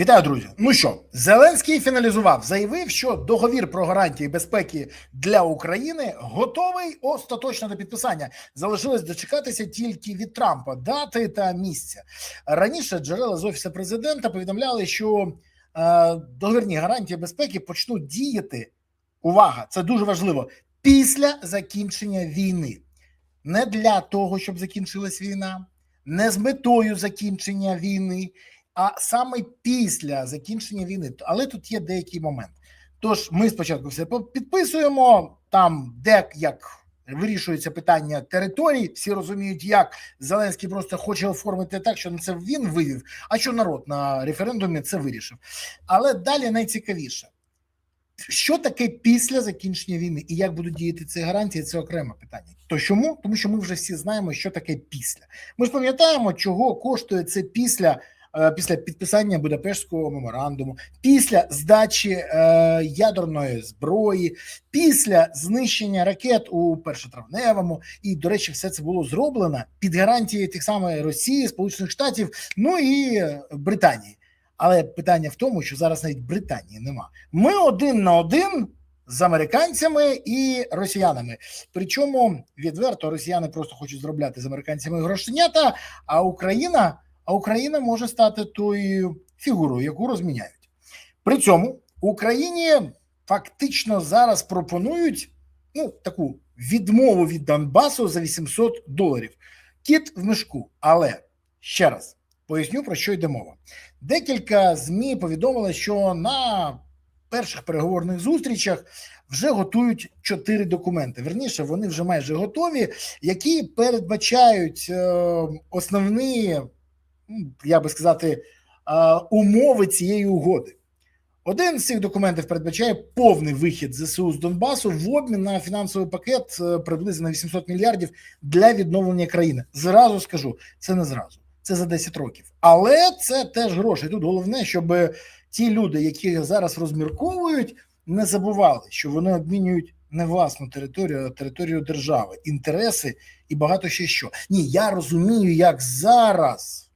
Вітаю, друзі. Ну що, Зеленський фіналізував, заявив, що договір про гарантії безпеки для України готовий остаточно до підписання. Залишилось дочекатися тільки від Трампа дати та місця. Раніше джерела з Офісу президента повідомляли, що договірні гарантії безпеки почнуть діяти, увага, це дуже важливо, після закінчення війни. Не для того, щоб закінчилась війна, не з метою закінчення війни, а саме після закінчення війни. Але тут є деякий момент. Тож ми спочатку все підписуємо, там як вирішується питання територій, всі розуміють, як Зеленський просто хоче оформити так, що це він вивів, а що народ на референдумі це вирішив. Але далі найцікавіше. Що таке після закінчення війни і як будуть діяти ці гарантії, це окреме питання. То чому? Тому що ми вже всі знаємо, що таке після. Ми ж пам'ятаємо, чого коштує це після підписання Будапештського меморандуму, після здачі ядерної зброї, після знищення ракет у першотравневому. І, до речі, все це було зроблено під гарантією тих самих Росії, Сполучених Штатів, ну і Британії. Але питання в тому, що зараз навіть Британії нема. Ми один на один з американцями і росіянами. Причому відверто росіяни просто хочуть заробляти з американцями грошенята, а Україна може стати тою фігурою, яку розміняють. При цьому Україні фактично зараз пропонують таку відмову від Донбасу за $800. Кіт в мішку. Але, ще раз, поясню, про що йде мова. Декілька ЗМІ повідомили, що на перших переговорних зустрічах вже готують 4 документи. Вірніше, вони вже майже готові, які передбачають основні, я би сказати, умови цієї угоди. Один з цих документів передбачає повний вихід ЗСУ з Донбасу в обмін на фінансовий пакет приблизно на 800 мільярдів для відновлення країни. Зразу скажу, це не зразу. Це за 10 років. Але це теж гроші. Тут головне, щоб ті люди, які зараз розмірковують, не забували, що вони обмінюють не власну територію, а територію держави, інтереси і багато ще що. Ні, я розумію, як зараз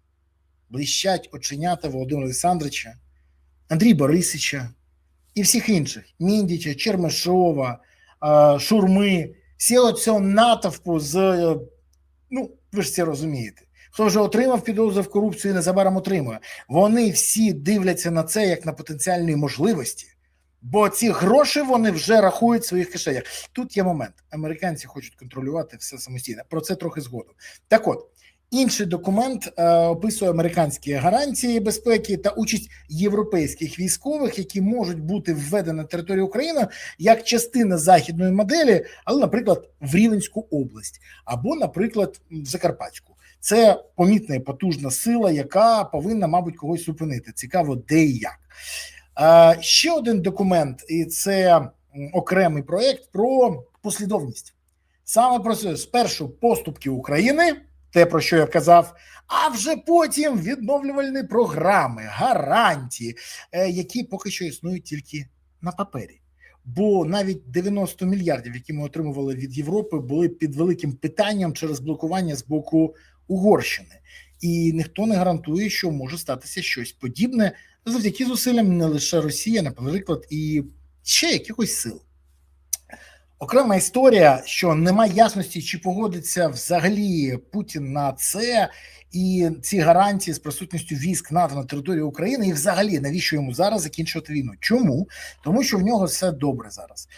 блищать оченята Володимира Олександровича, Андрія Борисовича і всіх інших, Міндіча, Чермешова, Шурми, всього цього натовпу з, ви ж це розумієте. Хто вже отримав підозру в корупцію і незабаром отримує. Вони всі дивляться на це як на потенціальні можливості, бо ці гроші вони вже рахують в своїх кишенях. Тут є момент. Американці хочуть контролювати все самостійно. Про це трохи згодом. Так от, інший документ описує американські гарантії безпеки та участь європейських військових, які можуть бути введені на територію України як частина західної моделі, але, наприклад, в Рівненську область або, наприклад, в Закарпатську. Це помітна і потужна сила, яка повинна, мабуть, когось зупинити. Цікаво, де і як. Ще один документ, і це окремий проєкт про послідовність. Саме про це, спершу поступки України, те, про що я казав, а вже потім відновлювальні програми, гарантії, які поки що існують тільки на папері. Бо навіть 90 мільярдів, які ми отримували від Європи, були під великим питанням через блокування з боку Угорщини. І ніхто не гарантує, що може статися щось подібне завдяки зусиллям не лише Росії, наприклад, і ще якихось сил. Окрема історія, що немає ясності, чи погодиться взагалі Путін на це, і ці гарантії з присутністю військ НАТО на території України, і взагалі, навіщо йому зараз закінчувати війну? Чому? Тому що в нього все добре зараз.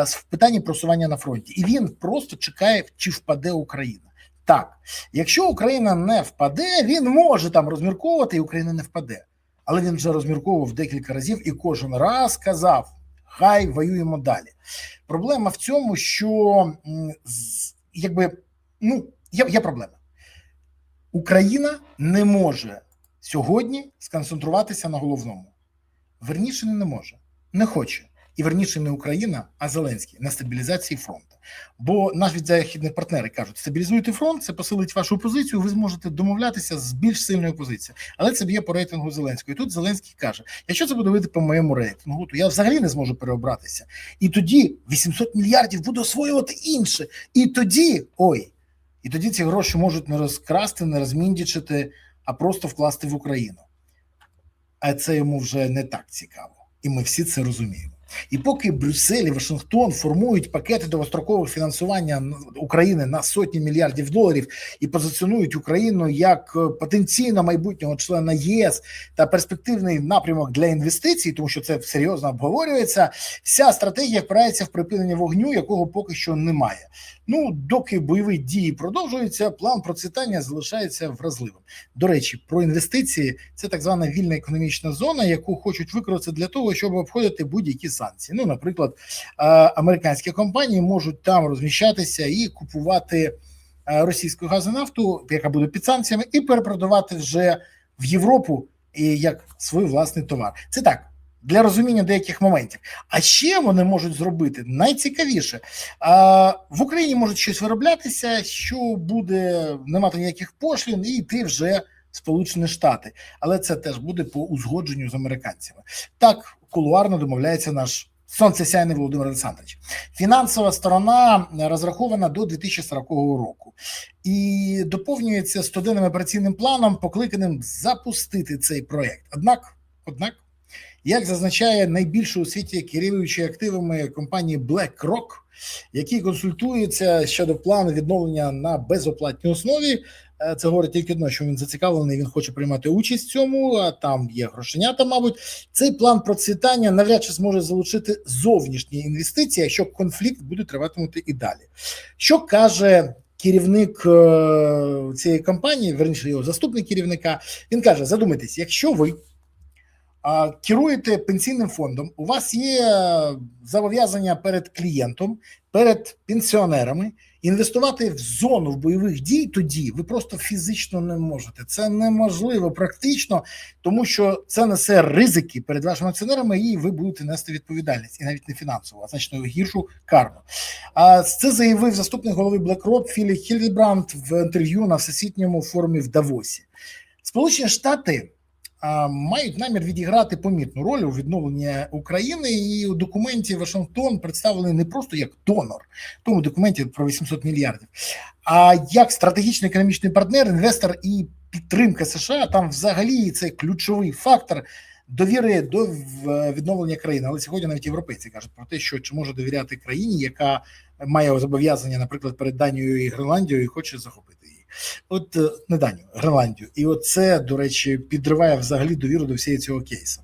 В питанні просування на фронті. І він просто чекає, чи впаде Україна. Так, якщо Україна не впаде, він може там розмірковувати, і Україна не впаде. Але він вже розмірковував декілька разів і кожен раз казав, хай воюємо далі. Проблема в цьому, що є проблема. Україна не може сьогодні сконцентруватися на головному. Верніше не може, не хоче. І верніше не Україна, а Зеленський на стабілізації фронту. Бо навіть західні партнери кажуть, стабілізуйте фронт, це посилить вашу позицію, ви зможете домовлятися з більш сильною позицією. Але це б'є по рейтингу Зеленського. І тут Зеленський каже, якщо це буде вийти по моєму рейтингу, то я взагалі не зможу переобратися. І тоді 800 мільярдів буду освоювати інше. І тоді ці гроші можуть не розкрасти, не розміндічити, а просто вкласти в Україну. а це йому вже не так цікаво. І ми всі це розуміємо. І поки Брюссель і Вашингтон формують пакети довгострокового фінансування України на сотні мільярдів доларів і позиціонують Україну як потенційно майбутнього члена ЄС та перспективний напрямок для інвестицій, тому що це серйозно обговорюється, вся стратегія впирається в припинення вогню, якого поки що немає. Ну, доки бойові дії продовжуються, план процвітання залишається вразливим. До речі, про інвестиції – це так звана вільна економічна зона, яку хочуть використати для того, щоб обходити будь-які санкції. Ну, наприклад, американські компанії можуть там розміщатися і купувати російську газонафту, яка буде під санкціями, і перепродавати вже в Європу як свій власний товар. Це так, для розуміння деяких моментів. А ще вони можуть зробити найцікавіше. В Україні може щось вироблятися, що буде не мати ніяких пошлін, і йти вже в Сполучені Штати. Але це теж буде по узгодженню з американцями. Так кулуарно домовляється наш сонцесяйний Володимир Олександрович. Фінансова сторона розрахована до 2040 року і доповнюється 100-денним операційним планом, покликаним запустити цей проєкт. Однак, як зазначає найбільше у світі керуючий активами компанії BlackRock, які консультуються щодо плану відновлення на безоплатній основі, це говорить тільки одно, що він зацікавлений, він хоче приймати участь в цьому, а там є грошенята, мабуть. Цей план процвітання навряд чи зможе залучити зовнішні інвестиції, якщо конфлікт буде триватимути і далі. Що каже керівник цієї компанії, верніше його заступник керівника, він каже, задумайтесь, якщо ви керуєте пенсійним фондом, у вас є зобов'язання перед клієнтом, перед пенсіонерами, інвестувати в зону в бойових дій, тоді ви просто фізично не можете. Це неможливо практично, тому що це несе ризики перед вашими акціонерами, і ви будете нести відповідальність, і навіть не фінансову, а значно гіршу карну. Це заявив заступник голови BlackRock Філіп Хільдебранд в інтерв'ю на Всесвітньому форумі в Давосі. Сполучені Штати мають намір відіграти помітну роль у відновленні України, і у документі Вашингтон представлений не просто як донор, в тому документі про 800 мільярдів, а як стратегічний економічний партнер, інвестор і підтримка США. Там взагалі це ключовий фактор довіри до відновлення країни. Але сьогодні навіть європейці кажуть про те, що чи може довіряти країні, яка має зобов'язання, наприклад, перед Данією і Гренландією, і хоче захопити її. От не Данію, Гренландію. І от це, до речі, підриває взагалі довіру до всієї цього кейсу.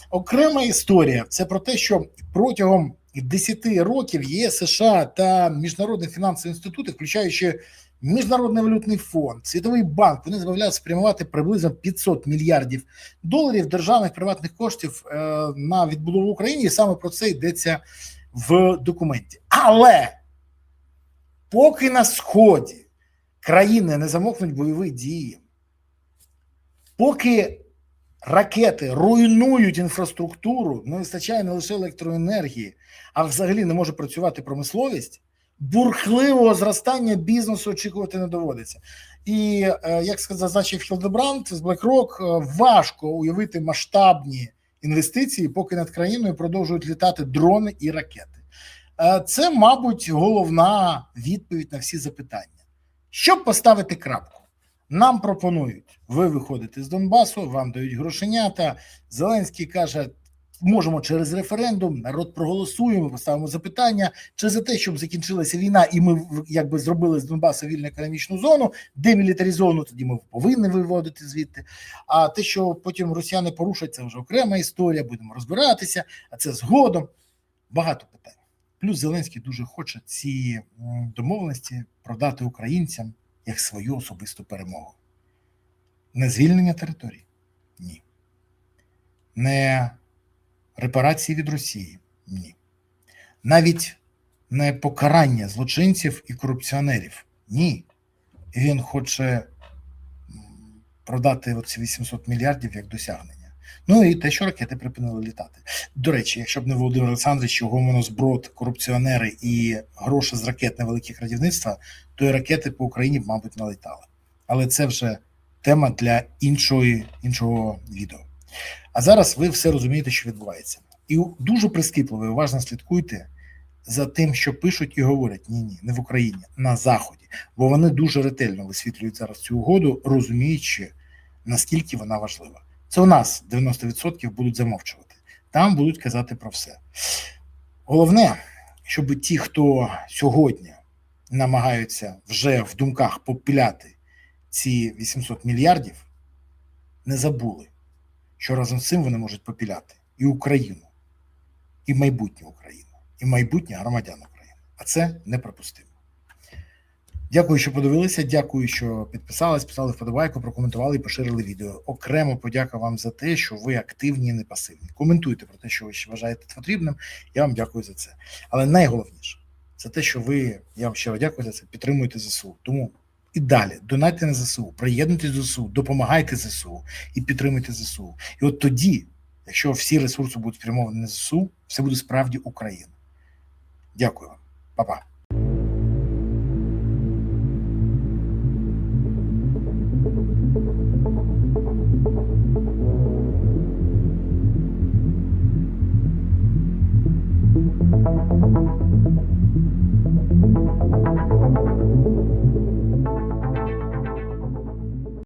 Окрема історія – це про те, що протягом 10 років ЄС, США та міжнародні фінансові інститути, включаючи Міжнародний валютний фонд, Світовий банк, вони збавляють спрямувати приблизно 500 мільярдів доларів державних приватних коштів на відбудову України, і саме про це йдеться в документі. Але поки на Сході країни не замовкнуть бойові дії, поки ракети руйнують інфраструктуру, не вистачає не лише електроенергії, а взагалі не може працювати промисловість, бурхливого зростання бізнесу очікувати не доводиться. І, як зазначив Хільдебранд з BlackRock, важко уявити масштабні інвестиції, поки над країною продовжують літати дрони і ракети. Це, мабуть, головна відповідь на всі запитання. Щоб поставити крапку, нам пропонують, ви виходите з Донбасу, вам дають грошенята, Зеленський каже, можемо через референдум, народ проголосуємо, поставимо запитання, чи за те, щоб закінчилася війна і ми якби зробили з Донбасу вільну економічну зону, демілітаризовану, тоді ми повинні виводити звідти. А те, що потім росіяни порушать, це вже окрема історія, будемо розбиратися, а це згодом. Багато питань. Плюс Зеленський дуже хоче ці домовленості продати українцям як свою особисту перемогу. Не звільнення територій? Ні. Не репарації від Росії? Ні. Навіть не покарання злочинців і корупціонерів? Ні. Він хоче продати оці 800 мільярдів як досягнення. Ну і те, що ракети припинили літати. До речі, якщо б не Володимир Олександрович, його монозброд, корупціонери і гроші з ракет невеликих радівництва, то і ракети по Україні б, мабуть, не літали. Але це вже тема для іншого відео. А зараз ви все розумієте, що відбувається. І дуже прискіпливо і уважно слідкуйте за тим, що пишуть і говорять. Ні, не в Україні, на Заході. Бо вони дуже ретельно висвітлюють зараз цю угоду, розуміючи, наскільки вона важлива. Це у нас 90% будуть замовчувати. Там будуть казати про все. Головне, щоб ті, хто сьогодні намагаються вже в думках попіляти ці 800 мільярдів, не забули, що разом з цим вони можуть попіляти і Україну, і майбутнє України, і майбутнє громадян України. А це неприпустимо. Дякую, що подивилися, дякую, що підписались, писали вподобайку, прокоментували і поширили відео. Окремо подяка вам за те, що ви активні і не пасивні. Коментуйте про те, що ви ще вважаєте потрібним, я вам дякую за це. Але найголовніше, це те, що ви, я вам щиро дякую за це, підтримуєте ЗСУ. Тому і далі донайте на ЗСУ, приєднуйтесь до ЗСУ, допомагайте ЗСУ і підтримуйте ЗСУ. І от тоді, якщо всі ресурси будуть спрямовані на ЗСУ, все буде справді Україна. Дякую вам. Па-па. Thank you.